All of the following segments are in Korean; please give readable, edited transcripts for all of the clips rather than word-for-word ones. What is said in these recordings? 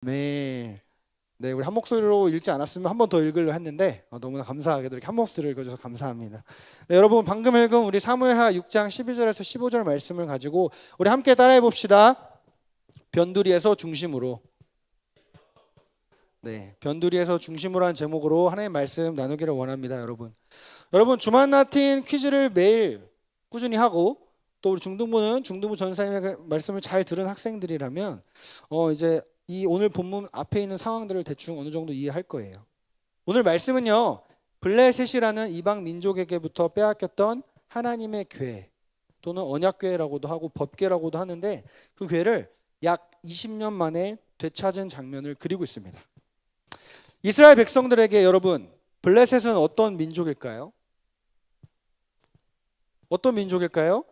네. 네, 우리 한 목소리로 읽지 않았으면 한 번 더 읽으려 했는데 너무나 감사하게도 이렇게 한 목소리를 읽어줘서 감사합니다. 네, 여러분 방금 읽은 우리 사무엘하 6장 12절에서 15절 말씀을 가지고 우리 함께 따라해 봅시다. 변두리에서 중심으로. 네, 변두리에서 중심으로 한 제목으로 하나님의 말씀 나누기를 원합니다, 여러분. 여러분 주만 나틴 퀴즈를 매일 꾸준히 하고 또 우리 중등부는 중등부 전사님의 말씀을 잘 들은 학생들이라면 이제 이 오늘 본문 앞에 있는 상황들을 대충 어느 정도 이해할 거예요. 오늘 말씀은요, 블레셋이라는 이방 민족에게부터 빼앗겼던 하나님의 궤 또는 언약궤라고도 하고 법궤라고도 하는데 그 궤를 약 20년 만에 되찾은 장면을 그리고 있습니다. 이스라엘 백성들에게 여러분, 블레셋은 어떤 민족일까요? 어떤 민족일까요?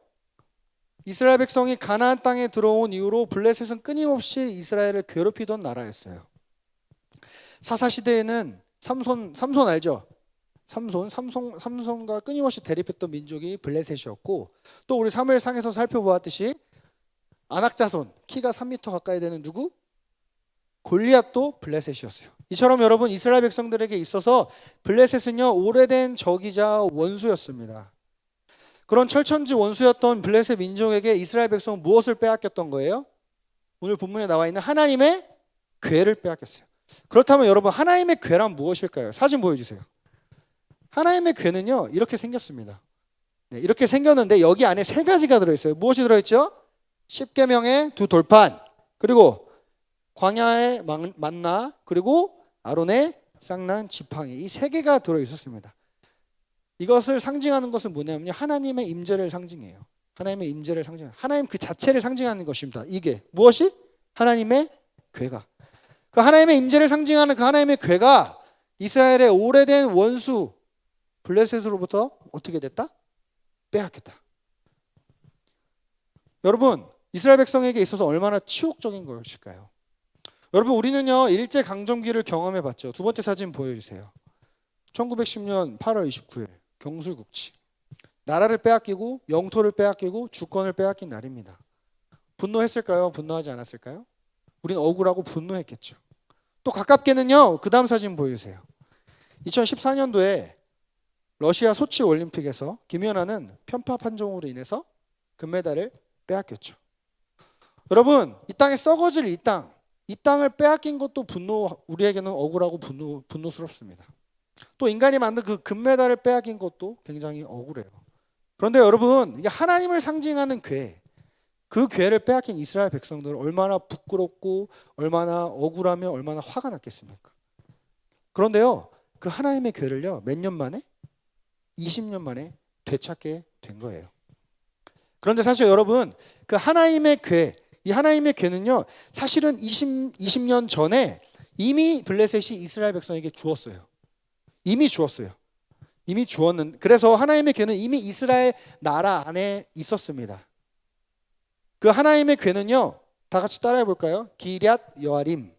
이스라엘 백성이 가나안 땅에 들어온 이후로 블레셋은 끊임없이 이스라엘을 괴롭히던 나라였어요. 사사 시대에는 삼손 알죠? 삼손과 끊임없이 대립했던 민족이 블레셋이었고, 또 우리 사무엘상에서 살펴보았듯이 안악자손, 키가 3m 가까이 되는 누구? 골리앗도 블레셋이었어요. 이처럼 여러분 이스라엘 백성들에게 있어서 블레셋은요, 오래된 적이자 원수였습니다. 그런 철천지 원수였던 블레셋 민족에게 이스라엘 백성은 무엇을 빼앗겼던 거예요? 오늘 본문에 나와 있는 하나님의 궤를 빼앗겼어요. 그렇다면 여러분 하나님의 궤란 무엇일까요? 사진 보여주세요. 하나님의 궤는요 이렇게 생겼습니다. 네, 이렇게 생겼는데 여기 안에 세 가지가 들어있어요. 무엇이 들어있죠? 십계명의 두 돌판, 그리고 광야의 만나, 그리고 아론의 쌍난 지팡이, 이 세 개가 들어있었습니다. 이것을 상징하는 것은 뭐냐면요, 하나님의 임재를 상징해요. 하나님의 임재를 상징해요. 하나님 그 자체를 상징하는 것입니다. 이게 무엇이? 하나님의 궤가. 그 하나님의 임재를 상징하는 그 하나님의 궤가 이스라엘의 오래된 원수 블레셋으로부터 어떻게 됐다? 빼앗겼다. 여러분 이스라엘 백성에게 있어서 얼마나 치욕적인 것일까요? 여러분 우리는요 일제강점기를 경험해 봤죠. 두 번째 사진 보여주세요. 1910년 8월 29일 경술국치. 나라를 빼앗기고 영토를 빼앗기고 주권을 빼앗긴 날입니다. 분노했을까요? 분노하지 않았을까요? 우린 억울하고 분노했겠죠. 또 가깝게는요, 그 다음 사진 보여주세요. 2014년도에 러시아 소치 올림픽에서 김연아는 편파 판정으로 인해서 금메달을 빼앗겼죠. 여러분 이 땅에 썩어질 이 땅을 빼앗긴 것도 우리에게는 억울하고 분노스럽습니다. 또 인간이 만든 그 금메달을 빼앗긴 것도 굉장히 억울해요. 그런데 여러분 이게 하나님을 상징하는 궤, 그 궤를 빼앗긴 이스라엘 백성들은 얼마나 부끄럽고 얼마나 억울하며 얼마나 화가 났겠습니까? 그런데요 그 하나님의 궤를요 몇 년 만에? 20년 만에 되찾게 된 거예요. 그런데 사실 여러분 그 하나님의 궤, 이 하나님의 궤는요 사실은 20년 전에 이미 블레셋이 이스라엘 백성에게 주었어요. 이미 주었는. 그래서 하나님의 궤는 이미 이스라엘 나라 안에 있었습니다. 그 하나님의 궤는요 다 같이 따라해 볼까요? 기럇 여아림.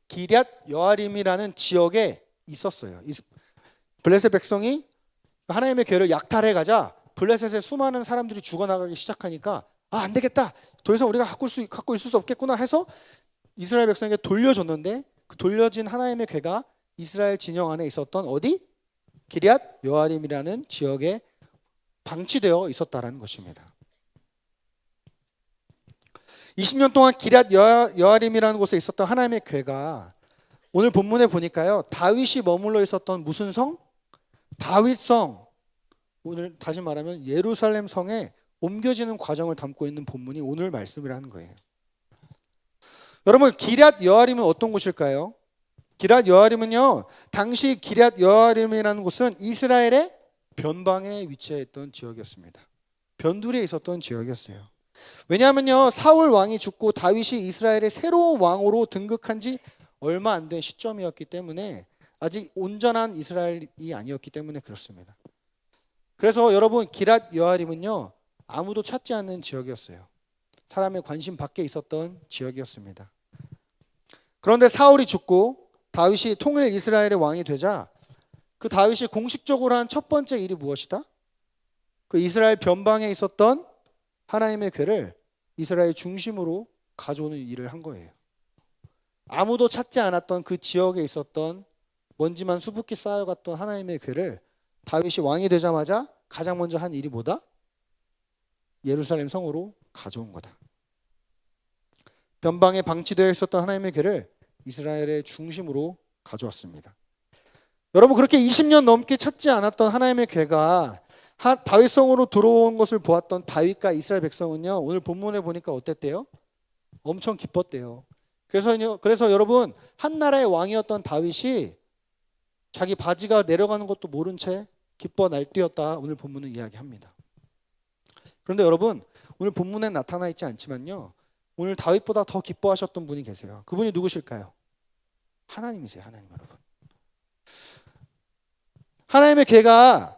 기럇 여아림이라는 지역에 있었어요. 블레셋 백성이 하나님의 궤를 약탈해 가자 블레셋의 수많은 사람들이 죽어나가기 시작하니까 안 되겠다. 더 이상 우리가 갖고 있을 수 없겠구나 해서 이스라엘 백성에게 돌려줬는데 그 돌려진 하나님의 궤가 이스라엘 진영 안에 있었던 어디? 기럇 여아림이라는 지역에 방치되어 있었다라는 것입니다. 20년 동안 기럇 여아림이라는 곳에 있었던 하나님의 궤가 오늘 본문에 보니까요 다윗이 머물러 있었던 무슨 성? 다윗성. 오늘 다시 말하면 예루살렘 성에 옮겨지는 과정을 담고 있는 본문이 오늘 말씀이라는 거예요. 여러분 기럇 여아림은 어떤 곳일까요? 기럇 여아림은요 당시 기럇 여아림이라는 곳은 이스라엘의 변방에 위치해 있던 지역이었습니다. 변두리에 있었던 지역이었어요. 왜냐하면요 사울 왕이 죽고 다윗이 이스라엘의 새로운 왕으로 등극한 지 얼마 안 된 시점이었기 때문에 아직 온전한 이스라엘이 아니었기 때문에 그렇습니다. 그래서 여러분 기럇 여아림은요 아무도 찾지 않는 지역이었어요. 사람의 관심 밖에 있었던 지역이었습니다. 그런데 사울이 죽고 다윗이 통일 이스라엘의 왕이 되자 그 다윗이 공식적으로 한 첫 번째 일이 무엇이다? 그 이스라엘 변방에 있었던 하나님의 궤를 이스라엘 중심으로 가져오는 일을 한 거예요. 아무도 찾지 않았던 그 지역에 있었던 먼지만 수북히 쌓여갔던 하나님의 궤를 다윗이 왕이 되자마자 가장 먼저 한 일이 뭐다? 예루살렘 성으로 가져온 거다. 변방에 방치되어 있었던 하나님의 궤를 이스라엘의 중심으로 가져왔습니다. 여러분, 그렇게 20년 넘게 찾지 않았던 하나님의 궤가 다윗성으로 들어온 것을 보았던 다윗과 이스라엘 백성은요, 오늘 본문에 보니까 어땠대요? 엄청 기뻤대요. 그래서 여러분, 한 나라의 왕이었던 다윗이 자기 바지가 내려가는 것도 모른 채 기뻐 날뛰었다, 오늘 본문은 이야기합니다. 그런데 여러분, 오늘 본문에 나타나 있지 않지만요, 오늘 다윗보다 더 기뻐하셨던 분이 계세요. 그분이 누구실까요? 하나님이세요. 하나님. 여러분, 하나님의 궤가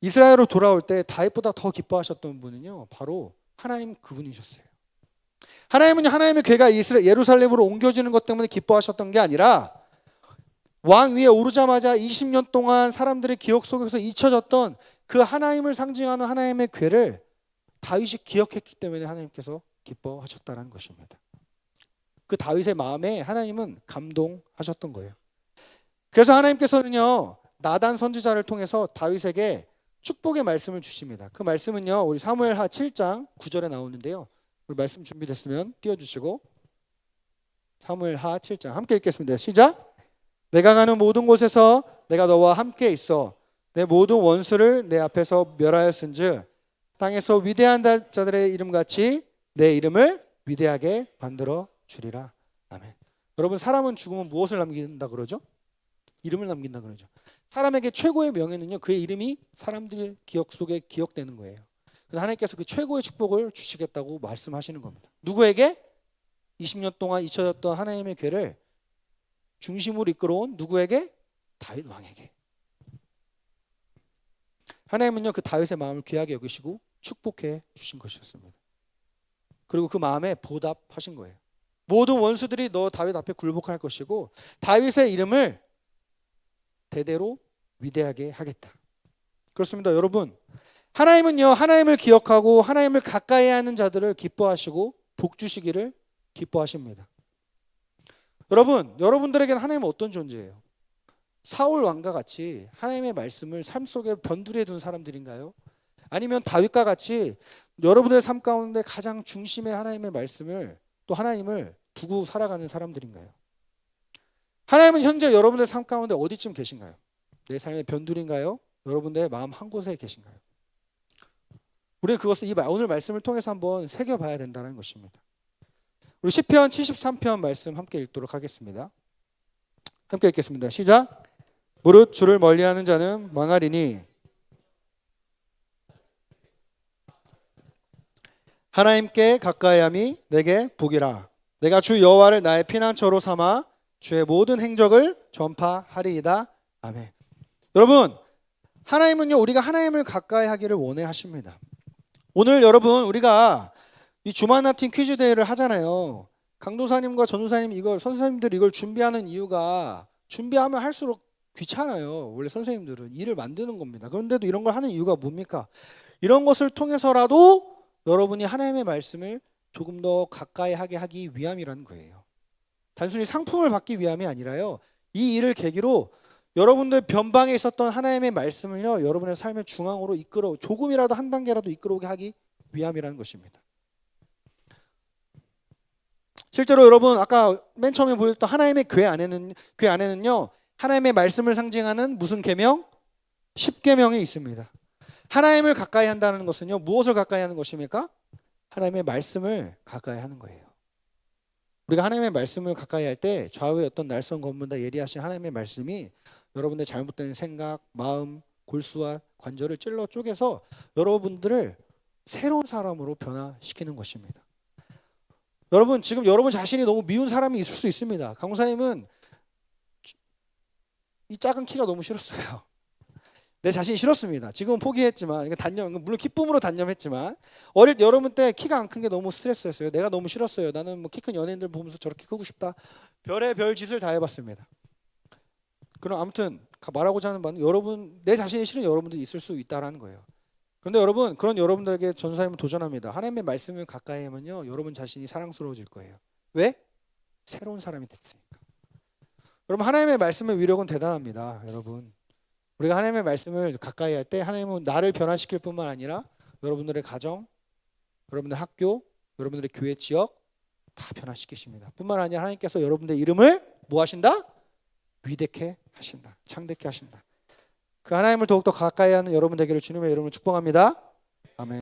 이스라엘로 돌아올 때 다윗보다 더 기뻐하셨던 분은요, 바로 하나님 그분이셨어요. 하나님은요, 하나님의 궤가 예루살렘으로 옮겨지는 것 때문에 기뻐하셨던 게 아니라 왕 위에 오르자마자 20년 동안 사람들의 기억 속에서 잊혀졌던 그 하나님을 상징하는 하나님의 궤를 다윗이 기억했기 때문에 하나님께서 기뻐하셨다는 것입니다. 그 다윗의 마음에 하나님은 감동하셨던 거예요. 그래서 하나님께서는요, 나단 선지자를 통해서 다윗에게 축복의 말씀을 주십니다. 그 말씀은요, 우리 사무엘하 7장 9절에 나오는데요. 우리 말씀 준비됐으면 띄워주시고, 사무엘하 7장 함께 읽겠습니다. 시작. 내가 가는 모든 곳에서 내가 너와 함께 있어 내 모든 원수를 내 앞에서 멸하였은즉 땅에서 위대한 자들의 이름같이 내 이름을 위대하게 만들어 주리라. 아멘. 여러분, 사람은 죽으면 무엇을 남긴다 그러죠? 이름을 남긴다 그러죠. 사람에게 최고의 명예는요, 그의 이름이 사람들 기억 속에 기억되는 거예요. 그래서 하나님께서 그 최고의 축복을 주시겠다고 말씀하시는 겁니다. 누구에게? 20년 동안 잊혀졌던 하나님의 궤를 중심으로 이끌어온 누구에게? 다윗 왕에게. 하나님은요, 그 다윗의 마음을 귀하게 여기시고 축복해 주신 것이었습니다. 그리고 그 마음에 보답하신 거예요. 모든 원수들이 너 다윗 앞에 굴복할 것이고 다윗의 이름을 대대로 위대하게 하겠다. 그렇습니다. 여러분, 하나님은요, 하나님을 기억하고 하나님을 가까이 하는 자들을 기뻐하시고 복 주시기를 기뻐하십니다. 여러분, 여러분들에게는 하나님은 어떤 존재예요? 사울 왕과 같이 하나님의 말씀을 삶 속에 변두리에 둔 사람들인가요? 아니면 다윗과 같이 여러분들의 삶 가운데 가장 중심의 하나님의 말씀을, 또 하나님을 두고 살아가는 사람들인가요? 하나님은 현재 여러분들의 삶 가운데 어디쯤 계신가요? 내 삶의 변두리인가요? 여러분들의 마음 한 곳에 계신가요? 우리는 그것을 오늘 말씀을 통해서 한번 새겨봐야 된다는 것입니다. 우리 시편 73편 말씀 함께 읽도록 하겠습니다. 함께 읽겠습니다. 시작. 무릇 주를 멀리하는 자는 망하리니 하나님께 가까이함이 내게 복이라. 내가 주 여호와를 나의 피난처로 삼아 주의 모든 행적을 전파하리이다. 아멘. 여러분, 하나님은요, 우리가 하나님을 가까이 하기를 원해 하십니다. 오늘 여러분, 우리가 이 주마나팀 퀴즈 대회를 하잖아요. 강도사님과 전도사님, 선생님들이 이걸 준비하는 이유가, 준비하면 할수록 귀찮아요. 원래 선생님들은 일을 만드는 겁니다. 그런데도 이런 걸 하는 이유가 뭡니까? 이런 것을 통해서라도 여러분이 하나님의 말씀을 조금 더 가까이 하게 하기 위함이라는 거예요. 단순히 상품을 받기 위함이 아니라요, 이 일을 계기로 여러분들 변방에 있었던 하나님의 말씀을요, 여러분의 삶의 중앙으로 조금이라도 한 단계라도 이끌어오게 하기 위함이라는 것입니다. 실제로 여러분, 아까 맨 처음에 보였던 하나님의 궤 안에는요, 하나님의 말씀을 상징하는 무슨 계명? 10계명이 있습니다. 하나님을 가까이 한다는 것은요, 무엇을 가까이 하는 것입니까? 하나님의 말씀을 가까이 하는 거예요. 우리가 하나님의 말씀을 가까이 할 때 좌우의 어떤 날선 검문다 예리하신 하나님의 말씀이 여러분의 잘못된 생각, 마음, 골수와 관절을 찔러 쪼개서 여러분들을 새로운 사람으로 변화시키는 것입니다. 여러분, 지금 여러분 자신이 너무 미운 사람이 있을 수 있습니다. 강사님은 이 작은 키가 너무 싫었어요. 내 자신이 싫었습니다. 지금은 포기했지만, 물론 기쁨으로 단념했지만, 어릴 때 여러분 때 키가 안 큰 게 너무 스트레스였어요. 내가 너무 싫었어요. 나는 뭐 키 큰 연예인들 보면서 저렇게 크고 싶다. 별의 별 짓을 다 해봤습니다. 그럼 아무튼 말하고자 하는 바는, 여러분, 내 자신이 싫은 여러분들이 있을 수 있다라는 거예요. 그런데 여러분, 그런 여러분들에게 전도사님은 도전합니다. 하나님의 말씀을 가까이 하면요, 여러분 자신이 사랑스러워질 거예요. 왜? 새로운 사람이 됐으니까. 여러분 하나님의 말씀의 위력은 대단합니다. 여러분 우리가 하나님의 말씀을 가까이 할 때 하나님은 나를 변화시킬 뿐만 아니라 여러분들의 가정, 여러분들 학교, 여러분들의 교회 지역 다 변화시키십니다. 뿐만 아니라 하나님께서 여러분들의 이름을 뭐 하신다? 위대케 하신다. 창대케 하신다. 그 하나님을 더욱더 가까이 하는 여러분 되기를 주님의 이름으로 축복합니다. 아멘.